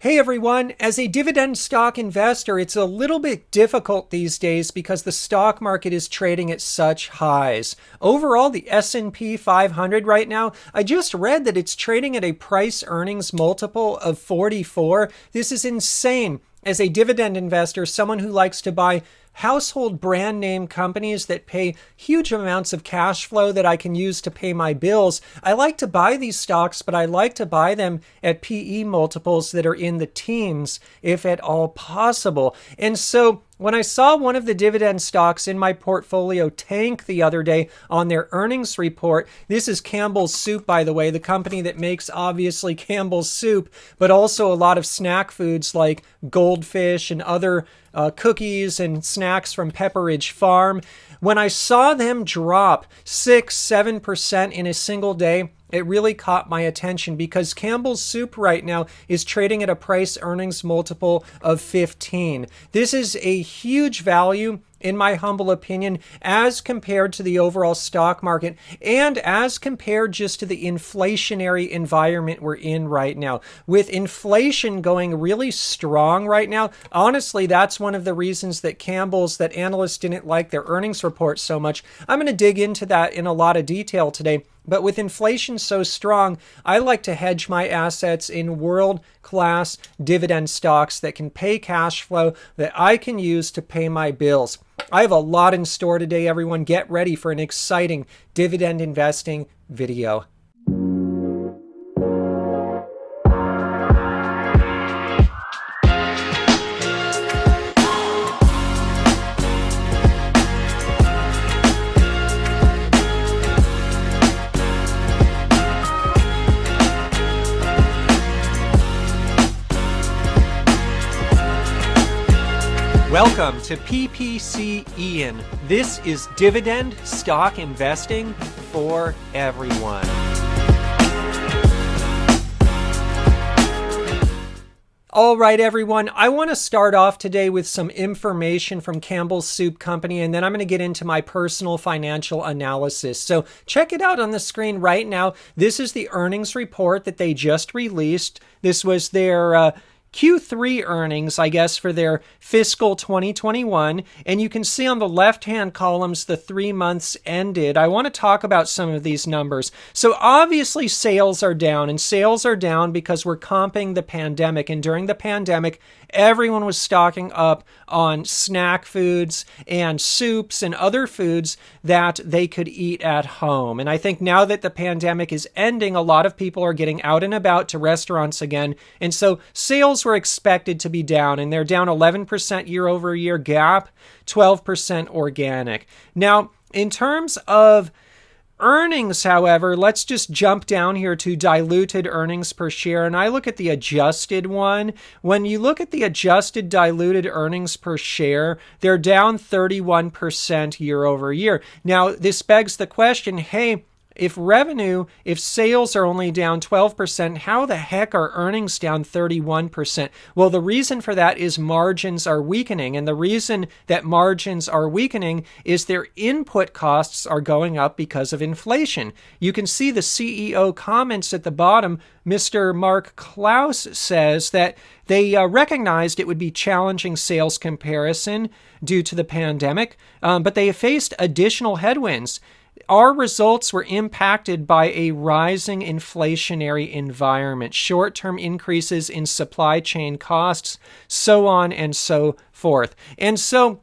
Hey everyone, as a dividend stock investor, it's a little bit difficult these days because the stock market is trading at such highs. Overall, the S&P 500 right now, I just read that it's trading at a price earnings multiple of 44. This is insane. As a dividend investor, someone who likes to buy household brand name companies that pay huge amounts of cash flow that I can use to pay my bills. I like to buy these stocks, but I like to buy them at PE multiples that are in the teens, if at all possible. And so when I saw one of the dividend stocks in my portfolio tank the other day on their earnings report, this is Campbell's Soup, by the way, the company that makes obviously Campbell's Soup, but also a lot of snack foods like Goldfish and other cookies and snacks from Pepperidge Farm. When I saw them drop 6-7% in a single day, it really caught my attention because Campbell's Soup right now is trading at a price earnings multiple of 15. This is a huge value, in my humble opinion, as compared to the overall stock market and as compared just to the inflationary environment we're in right now. With inflation going really strong right now, honestly, that's one of the reasons that that analysts didn't like their earnings report so much. I'm going to dig into that in a lot of detail today. But with inflation so strong, I like to hedge my assets in world-class dividend stocks that can pay cash flow that I can use to pay my bills. I have a lot in store today, everyone. Get ready for an exciting dividend investing video. Welcome to PPC Ian. This is dividend stock investing for everyone. All right, everyone. I want to start off today with some information from Campbell's Soup Company, and then I'm going to get into my personal financial analysis. So check it out on the screen right now. This is the earnings report that they just released. This was their Q3 earnings, I guess, for their fiscal 2021. And you can see on the left-hand columns the 3 months ended. I want to talk about some of these numbers. So obviously sales are down, and sales are down because we're comping the pandemic. And during the pandemic, everyone was stocking up on snack foods and soups and other foods that they could eat at home. And I think now that the pandemic is ending, a lot of people are getting out and about to restaurants again. And so sales were expected to be down, and they're down 11% year over year GAAP, 12% organic. Now, in terms of earnings, however, let's just jump down here to diluted earnings per share, and I look at the adjusted one. When you look at the adjusted diluted earnings per share, they're down 31% year over year. Now, this begs the question, hey, if sales are only down 12%, how the heck are earnings down 31%? Well, the reason for that is margins are weakening. And the reason that margins are weakening is their input costs are going up because of inflation. You can see the CEO comments at the bottom. Mr. Mark Klaus says that they recognized it would be challenging sales comparison due to the pandemic, but they faced additional headwinds. Our results were impacted by a rising inflationary environment, short-term increases in supply chain costs, so on and so forth. And so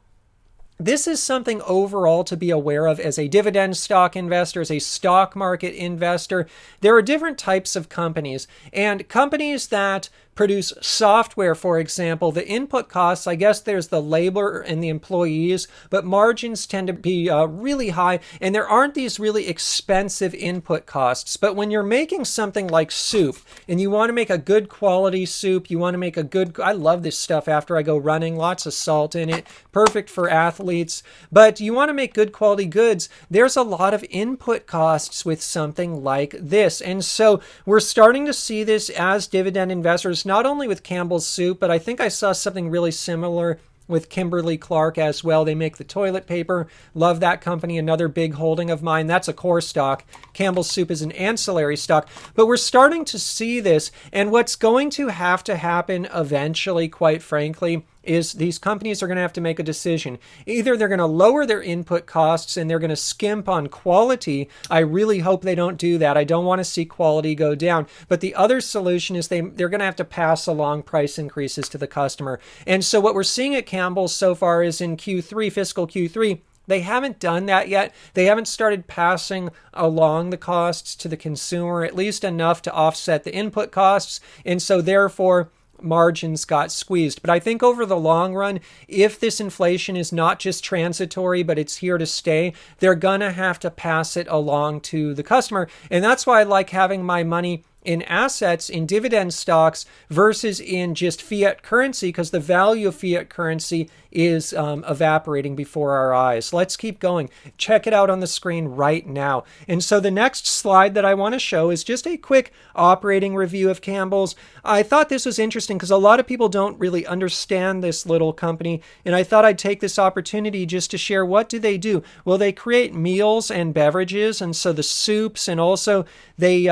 this is something overall to be aware of as a dividend stock investor, as a stock market investor. There are different types of companies, and companies that produce software, for example, the input costs, I guess there's the labor and the employees, but margins tend to be really high, and there aren't these really expensive input costs. But when you're making something like soup, and you want to make a good quality soup, you want to make I love this stuff after I go running, lots of salt in it, perfect for athletes, but you want to make good quality goods, there's a lot of input costs with something like this. And so we're starting to see this as dividend investors, not only with Campbell's Soup, but I think I saw something really similar with Kimberly-Clark as well. They make the toilet paper. Love that company. Another big holding of mine. That's a core stock. Campbell's Soup is an ancillary stock. But we're starting to see this. And what's going to happen eventually, quite frankly, is these companies are going to have to make a decision. Either they're going to lower their input costs and they're going to skimp on quality. I really hope they don't do that. I don't want to see quality go down. But the other solution is they're going to have to pass along price increases to the customer. And so what we're seeing at Campbell's so far is in Q3, fiscal Q3, they haven't done that yet. They haven't started passing along the costs to the consumer, at least enough to offset the input costs. And so therefore, margins got squeezed. But I think over the long run, if this inflation is not just transitory, but it's here to stay, they're going to have to pass it along to the customer. And that's why I like having my money in assets, in dividend stocks versus in just fiat currency, because the value of fiat currency is evaporating before our eyes. Let's keep going. Check it out on the screen right now. And so the next slide that I want to show is just a quick operating review of Campbell's. I thought this was interesting because a lot of people don't really understand this little company, and I thought I'd take this opportunity just to share what do they do. Well, they create meals and beverages, and so the soups, and also they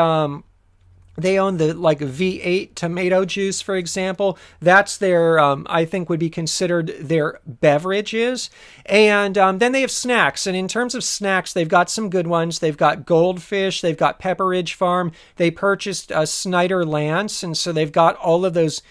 own the like V8 tomato juice, for example. That's their, I think would be considered their beverages. And then they have snacks. And in terms of snacks, they've got some good ones. They've got Goldfish. They've got Pepperidge Farm. They purchased Snyder Lance. And so they've got all of those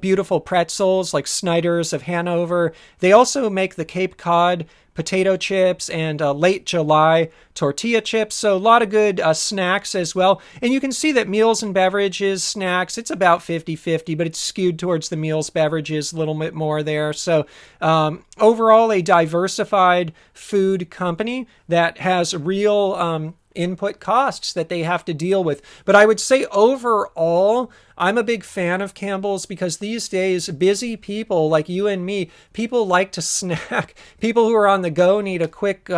beautiful pretzels like Snyder's of Hanover. They also make the Cape Cod potato chips and late July tortilla chips. So a lot of good snacks as well. And you can see that meals and beverages, snacks, it's about 50-50, but it's skewed towards the meals, beverages a little bit more there. So overall, a diversified food company that has real input costs that they have to deal with. But I would say overall, I'm a big fan of Campbell's because these days, busy people like you and me, people like to snack. People who are on the go need a quick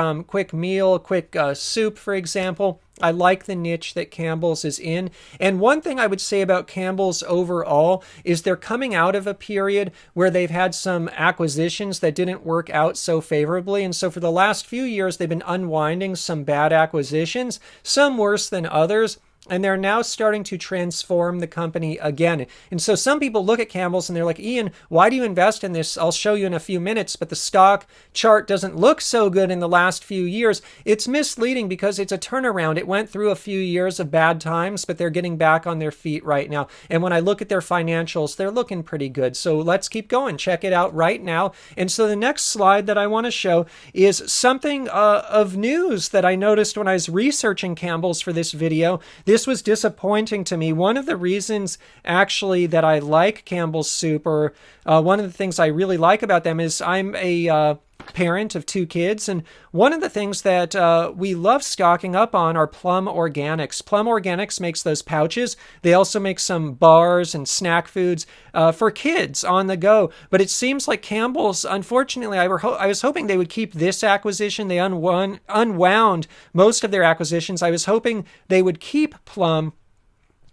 meal, quick soup, for example. I like the niche that Campbell's is in. And one thing I would say about Campbell's overall is they're coming out of a period where they've had some acquisitions that didn't work out so favorably. And so for the last few years, they've been unwinding some bad acquisitions, some worse than others. And they're now starting to transform the company again. And so some people look at Campbell's and they're like, Ian, why do you invest in this? I'll show you in a few minutes, but the stock chart doesn't look so good in the last few years. It's misleading because it's a turnaround. It went through a few years of bad times, but they're getting back on their feet right now. And when I look at their financials, they're looking pretty good. So let's keep going. Check it out right now. And so the next slide that I want to show is something of news that I noticed when I was researching Campbell's for this video. This was disappointing to me. One of the reasons actually that I like Campbell's Soup, or one of the things I really like about them, is I'm a parent of 2 kids, and one of the things that we love stocking up on are Plum Organics. Plum Organics makes those pouches. They also make some bars and snack foods for kids on the go. But it seems like Campbell's, unfortunately, I was hoping they would keep this acquisition. They unwound most of their acquisitions. I was hoping they would keep Plum.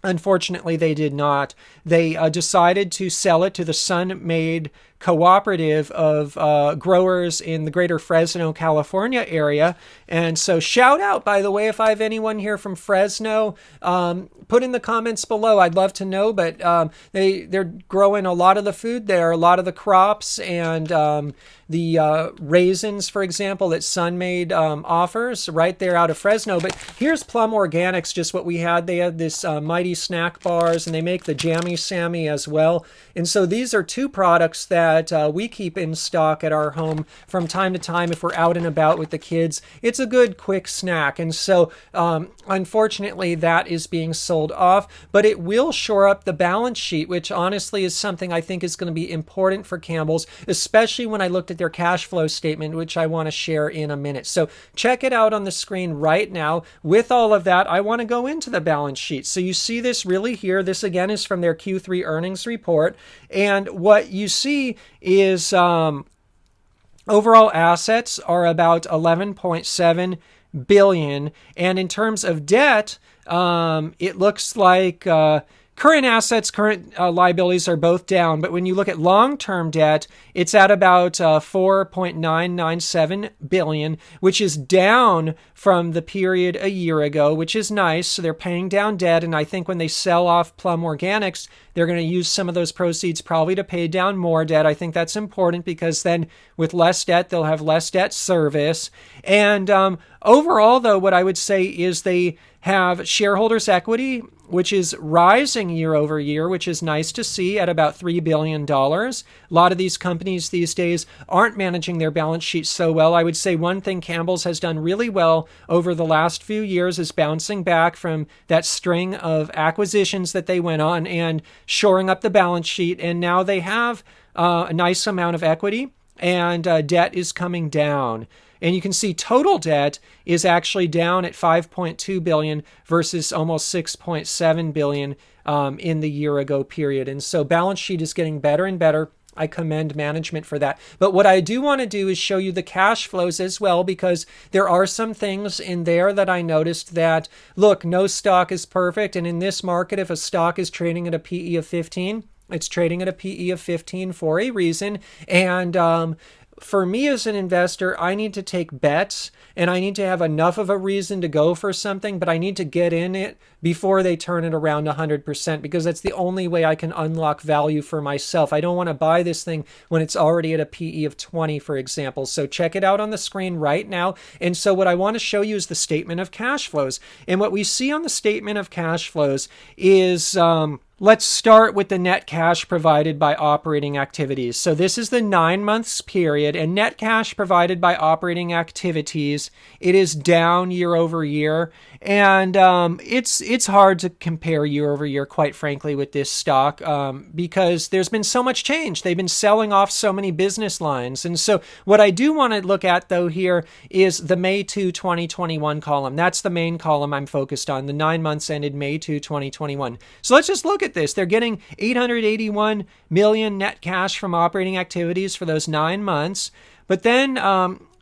Unfortunately, they did not. They decided to sell it to the Sun-Maid cooperative of growers in the greater Fresno, California area. And so shout out, by the way, if I have anyone here from Fresno, put in the comments below. I'd love to know, but they're growing a lot of the food there, a lot of the crops, and the raisins, for example, that Sun-Maid offers right there out of Fresno. But here's Plum Organics, just what we had. They had this Mighty Snack Bars, and they make the Jammy Sammy as well. And so these are 2 products that we keep in stock at our home from time to time if we're out and about with the kids. It's a good quick snack. And so unfortunately, that is being sold off, but it will shore up the balance sheet, which honestly is something I think is going to be important for Campbell's, especially when I looked at their cash flow statement, which I want to share in a minute. So check it out on the screen right now. With all of that, I want to go into the balance sheet. So you see this really here. This again is from their Q3 earnings report. And what you see is overall assets are about 11.7 billion. And in terms of debt, it looks like current assets, current liabilities are both down. But when you look at long-term debt, it's at about 4.997 billion, which is down from the period a year ago, which is nice. So they're paying down debt. And I think when they sell off Plum Organics, they're going to use some of those proceeds probably to pay down more debt. I think that's important because then with less debt, they'll have less debt service. And overall, though, what I would say is they have shareholders' equity, which is rising year over year, which is nice to see at about $3 billion. A lot of these companies these days aren't managing their balance sheets so well. I would say one thing Campbell's has done really well over the last few years is bouncing back from that string of acquisitions that they went on and shoring up the balance sheet. And now they have a nice amount of equity and debt is coming down. And you can see total debt is actually down at 5.2 billion versus almost 6.7 billion in the year ago period. And so balance sheet is getting better and better. I commend management for that. But what I do want to do is show you the cash flows as well, because there are some things in there that I noticed that, look, no stock is perfect. And in this market, if a stock is trading at a PE of 15, it's trading at a PE of 15 for a reason. And for me as an investor, I need to take bets and I need to have enough of a reason to go for something, but I need to get in it before they turn it around 100% because that's the only way I can unlock value for myself. I don't want to buy this thing when it's already at a PE of 20, for example. So check it out on the screen right now. And so what I want to show you is the statement of cash flows. And what we see on the statement of cash flows is let's start with the net cash provided by operating activities. So this is the 9 months period, and net cash provided by operating activities, it is down year over year. And it's hard to compare year over year, quite frankly, with this stock because there's been so much change. They've been selling off so many business lines. And so what I do want to look at, though, here is the May 2, 2021 column. That's the main column I'm focused on, the 9 months ended May 2, 2021. So let's just look at this. They're getting 881 million net cash from operating activities for those 9 months. But then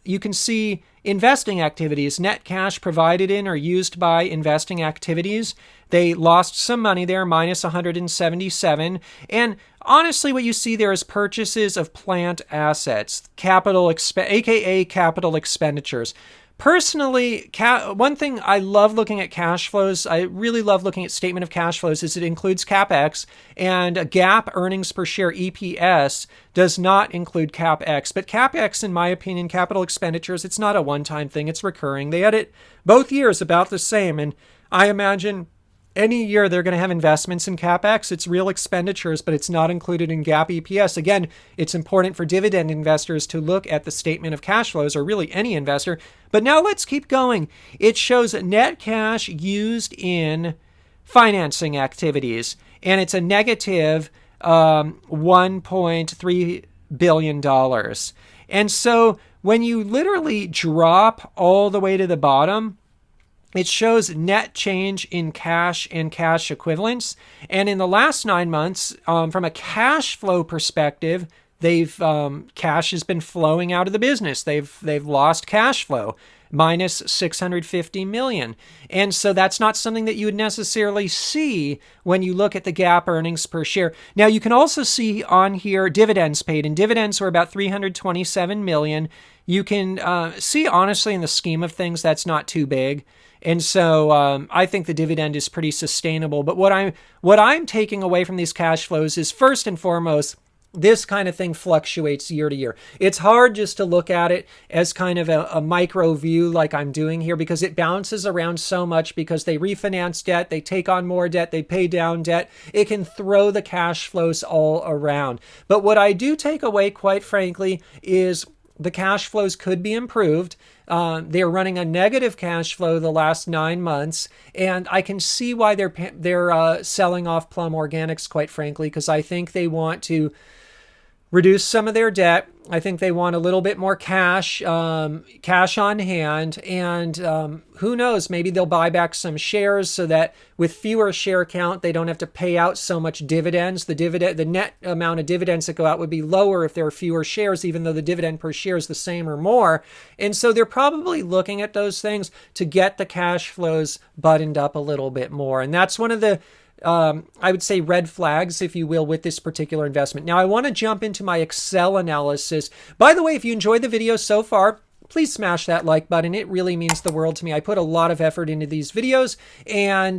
you can see investing activities, net cash provided in or used by investing activities. They lost some money there, minus 177. And honestly, what you see there is purchases of plant assets, aka capital expenditures. Personally, one thing I love looking at cash flows, I really love looking at statement of cash flows, is it includes CapEx, and GAAP earnings per share EPS does not include CapEx. But CapEx, in my opinion, capital expenditures, it's not a one-time thing, it's recurring. They had it both years about the same, and I imagine any year they're going to have investments in CapEx. It's real expenditures, but it's not included in GAAP EPS. Again, it's important for dividend investors to look at the statement of cash flows, or really any investor. But now let's keep going. It shows net cash used in financing activities, and it's a negative $1.3 billion. And so when you literally drop all the way to the bottom, it shows net change in cash and cash equivalents. And in the last 9 months, from a cash flow perspective, cash has been flowing out of the business. They've lost cash flow, minus 650 million. And so that's not something that you would necessarily see when you look at the GAAP earnings per share. Now, you can also see on here dividends paid, and dividends were about 327 million. You can see, honestly, in the scheme of things, that's not too big. And so I think the dividend is pretty sustainable. But what I'm taking away from these cash flows is, first and foremost, this kind of thing fluctuates year to year. It's hard just to look at it as kind of a micro view like I'm doing here, because it bounces around so much, because they refinance debt, they take on more debt, they pay down debt. It can throw the cash flows all around. But what I do take away, quite frankly, is the cash flows could be improved. They're running a negative cash flow the last 9 months, and I can see why they're selling off Plum Organics, quite frankly, because I think they want to reduce some of their debt. I think they want a little bit more cash on hand, and who knows, maybe they'll buy back some shares so that with fewer share count, they don't have to pay out so much dividends. The net amount of dividends that go out would be lower if there are fewer shares, even though the dividend per share is the same or more. And so they're probably looking at those things to get the cash flows buttoned up a little bit more. And that's one of the I would say red flags, if you will, with this particular investment. Now, I want to jump into my Excel analysis. By the way, if you enjoyed the video so far, please smash that like button. It really means the world to me. I put a lot of effort into these videos, and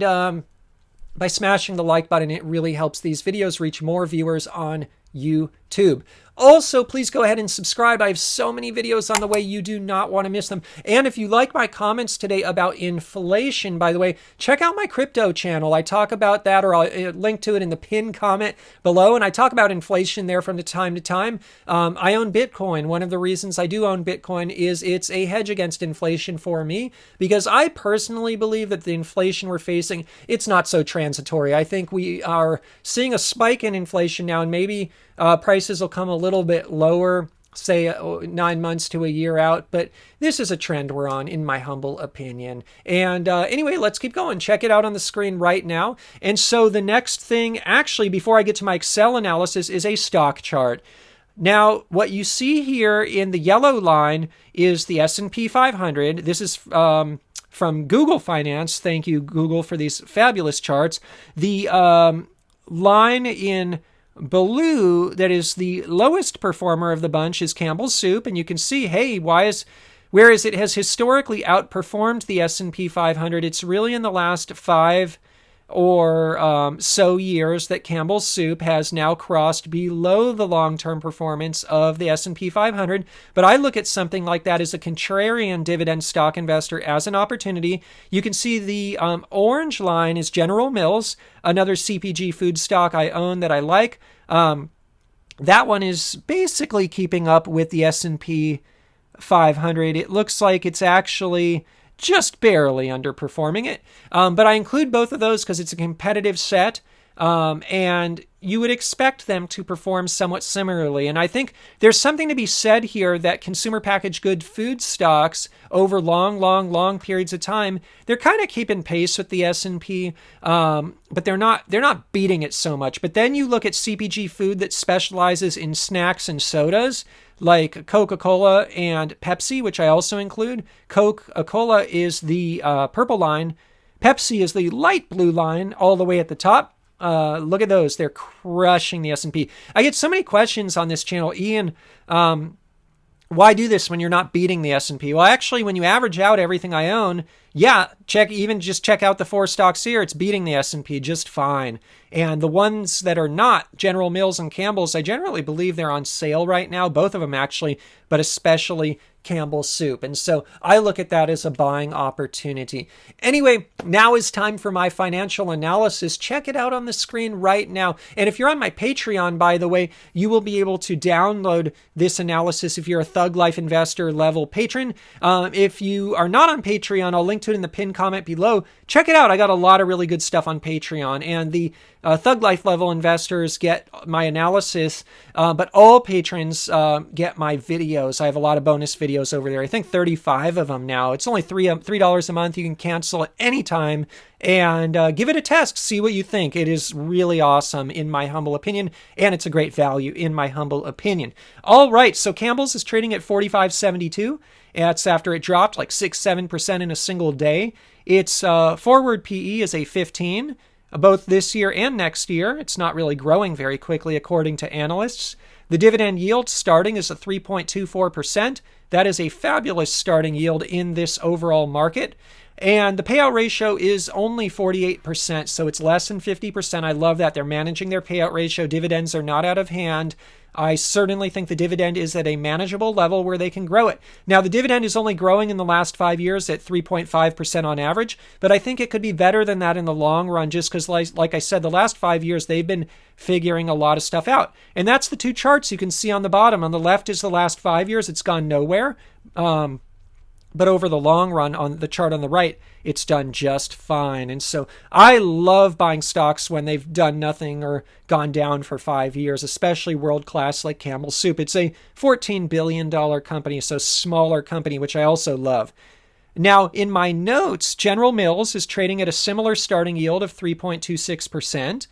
by smashing the like button, it really helps these videos reach more viewers on YouTube. Also, please go ahead and subscribe. I have so many videos on the way. You do not want to miss them. And if you like my comments today about inflation, by the way, check out my crypto channel. I talk about that, or I'll link to it in the pinned comment below. And I talk about inflation there from time to time. I own Bitcoin. One of the reasons I do own Bitcoin is it's a hedge against inflation for me, because I personally believe that the inflation we're facing, it's not so transitory. I think we are seeing a spike in inflation now, and maybe prices will come a little bit lower, say 9 months to a year out, but this is a trend we're on, in my humble opinion. And anyway, let's keep going. Check it out on the screen right now. And so the next thing, actually, before I get to my Excel analysis, is a stock chart. Now, what you see here in the yellow line is the S&P 500. This is from Google Finance. Thank you, Google, for these fabulous charts. The line in blue that is the lowest performer of the bunch is Campbell's Soup, and you can see, hey, whereas it has historically outperformed the S&P 500, it's really in the last 5 or so years that Campbell's Soup has now crossed below the long-term performance of the S&P 500. But I look at something like that as a contrarian dividend stock investor as an opportunity. You can see the orange line is General Mills, another CPG food stock I own that I like. That one is basically keeping up with the S&P 500. It looks like it's actually just barely underperforming it. But I include both of those because it's a competitive set, and you would expect them to perform somewhat similarly. And I think there's something to be said here that consumer packaged good food stocks over long periods of time, they're kind of keeping pace with the S&P, but they're not beating it so much. But then you look at CPG food that specializes in snacks and sodas, like Coca-Cola and Pepsi, which I also include. Coca-Cola is the purple line. Pepsi is the light blue line all the way at the top. Look at those. They're crushing the S&P. I get so many questions on this channel. Ian, why do this when you're not beating the S&P? Well, actually, when you average out everything I own, just check out the 4 stocks here. It's beating the S&P just fine. And the ones that are not, General Mills and Campbell's, I generally believe they're on sale right now, both of them actually, but especially Campbell's Soup. And so I look at that as a buying opportunity. Anyway, now is time for my financial analysis. Check it out on the screen right now. And if you're on my Patreon, by the way, you will be able to download this analysis if you're a Thug Life Investor level patron. If you are not on Patreon, I'll link to it in the pinned comment below. Check it out. I got a lot of really good stuff on Patreon, and the Thug Life level investors get my analysis, but all patrons get my videos. I have a lot of bonus videos over there. I think 35 of them now. It's only $3 a month. You can cancel at any time, and give it a test. See what you think. It is really awesome in my humble opinion, and it's a great value in my humble opinion. All right, so Campbell's is trading at $45.72. That's after it dropped like 6-7% in a single day. Its forward PE is a 15. Both this year and next year. It's not really growing very quickly, according to analysts. The dividend yield starting is a 3.24%. That is a fabulous starting yield in this overall market. And the payout ratio is only 48%, so it's less than 50%. I love that. They're managing their payout ratio. Dividends are not out of hand. I certainly think the dividend is at a manageable level where they can grow it. Now, the dividend is only growing in the last 5 years at 3.5% on average, but I think it could be better than that in the long run, just because, like I said, the last 5 years, they've been figuring a lot of stuff out. And that's the 2 charts you can see on the bottom. On the left is the last 5 years. It's gone nowhere. But over the long run, on the chart on the right, it's done just fine. And so I love buying stocks when they've done nothing or gone down for 5 years, especially world-class like Campbell's Soup. It's a $14 billion company, so smaller company, which I also love. Now, in my notes, General Mills is trading at a similar starting yield of 3.26%.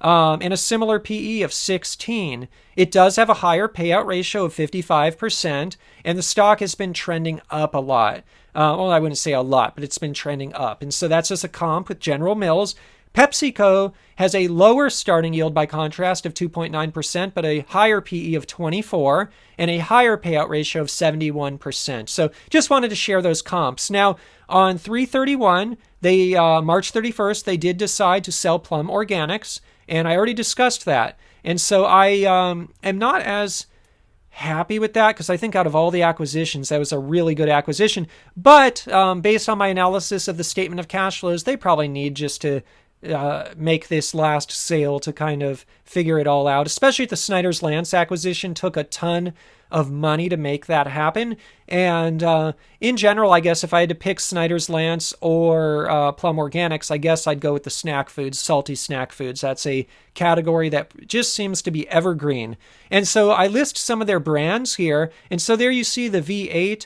And a similar PE of 16. It does have a higher payout ratio of 55%, and the stock has been trending up a lot. Well, I wouldn't say a lot, but it's been trending up. And so that's just a comp with General Mills. PepsiCo has a lower starting yield by contrast of 2.9%, but a higher PE of 24 and a higher payout ratio of 71%. So just wanted to share those comps. Now, on 3/31, March 31st, they did decide to sell Plum Organics, and I already discussed that. And so I am not as happy with that because I think out of all the acquisitions, that was a really good acquisition. But based on my analysis of the statement of cash flows, they probably need just to make this last sale to kind of figure it all out, especially the Snyder's-Lance acquisition took a ton of money to make that happen. And in general, I guess if I had to pick Snyder's-Lance or Plum Organics, I guess I'd go with the snack foods, salty snack foods. That's a category that just seems to be evergreen. And so I list some of their brands here. And so there you see the V8.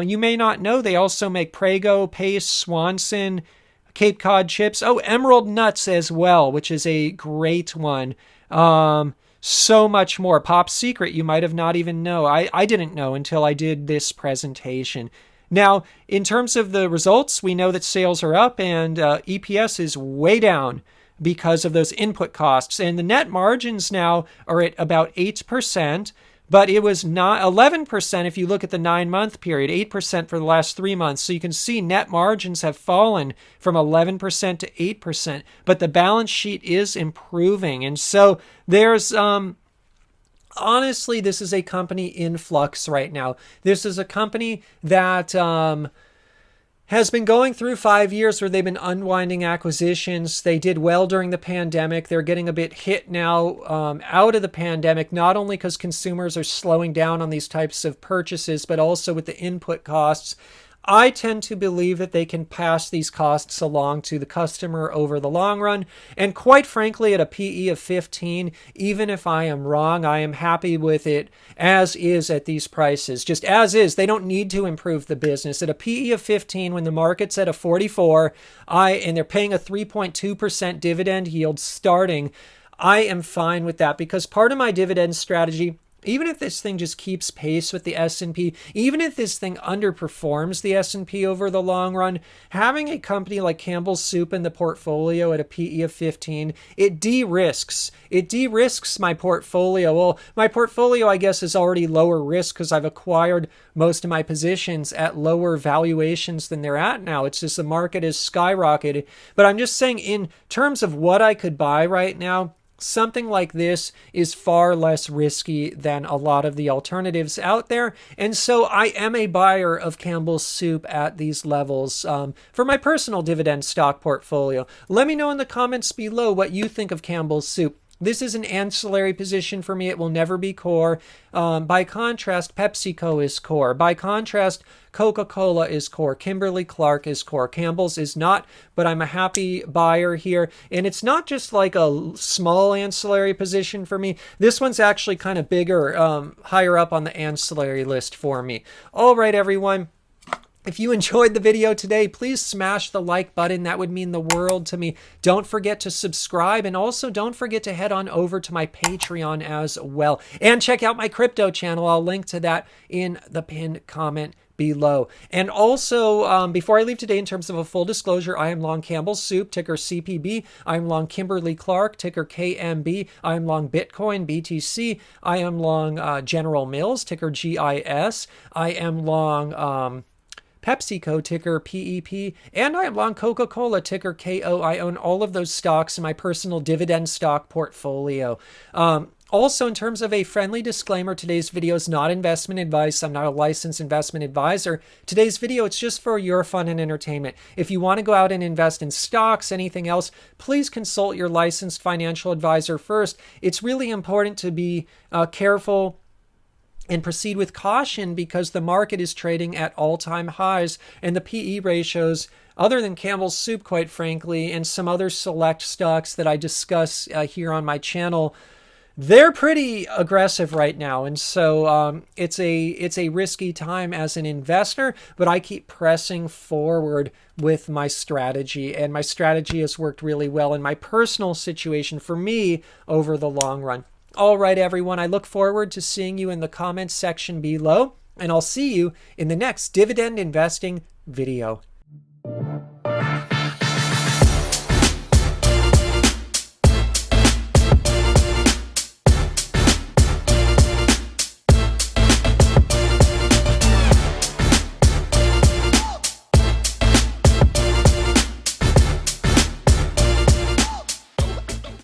You may not know they also make Prego, Pace, Swanson, Cape Cod chips. Oh, Emerald Nuts as well, which is a great one. So much more. Pop Secret, you might have not even know. I didn't know until I did this presentation. Now, in terms of the results, we know that sales are up and EPS is way down because of those input costs. And the net margins now are at about 8%. But it was not 11% if you look at the 9-month period, 8% for the last 3 months. So you can see net margins have fallen from 11% to 8%, but the balance sheet is improving. And so there's, honestly, this is a company in flux right now. This is a company that, has been going through 5 years where they've been unwinding acquisitions. They did well during the pandemic. They're getting a bit hit now out of the pandemic, not only because consumers are slowing down on these types of purchases, but also with the input costs. I tend to believe that they can pass these costs along to the customer over the long run. And quite frankly, at a PE of 15, even if I am wrong, I am happy with it as is at these prices. Just as is. They don't need to improve the business. At a PE of 15, when the market's at a 44, and they're paying a 3.2% dividend yield starting, I am fine with that because part of my dividend strategy, even if this thing just keeps pace with the S&P, even if this thing underperforms the S&P over the long run, having a company like Campbell's Soup in the portfolio at a PE of 15, it de-risks. It de-risks my portfolio. Well, my portfolio, I guess, is already lower risk because I've acquired most of my positions at lower valuations than they're at now. It's just the market has skyrocketed. But I'm just saying in terms of what I could buy right now, something like this is far less risky than a lot of the alternatives out there. And so I am a buyer of Campbell's Soup at these levels for my personal dividend stock portfolio. Let me know in the comments below what you think of Campbell's Soup. This is an ancillary position for me. It will never be core. By contrast, PepsiCo is core. By contrast, Coca-Cola is core. Kimberly-Clark is core. Campbell's is not, but I'm a happy buyer here. And it's not just like a small ancillary position for me. This one's actually kind of bigger, higher up on the ancillary list for me. All right, everyone. If you enjoyed the video today, please smash the like button. That would mean the world to me. Don't forget to subscribe, and also don't forget to head on over to my Patreon as well. And check out my crypto channel. I'll link to that in the pinned comment below. And also, before I leave today, in terms of a full disclosure, I am long Campbell's Soup, ticker CPB. I am long Kimberly-Clark, ticker KMB. I am long Bitcoin, BTC. I am long General Mills, ticker GIS. I am long PepsiCo, ticker PEP, and I am long Coca-Cola, ticker KO. I own all of those stocks in my personal dividend stock portfolio. Also, in terms of a friendly disclaimer, today's video is not investment advice. I'm not a licensed investment advisor. Today's video, it's just for your fun and entertainment. If you want to go out and invest in stocks, anything else, please consult your licensed financial advisor first. It's really important to be careful and proceed with caution because the market is trading at all-time highs, and the PE ratios, other than Campbell's Soup, quite frankly, and some other select stocks that I discuss here on my channel, they're pretty aggressive right now. And so it's a risky time as an investor, but I keep pressing forward with my strategy, and my strategy has worked really well in my personal situation for me over the long run. All right, everyone, I look forward to seeing you in the comments section below, and I'll see you in the next dividend investing video.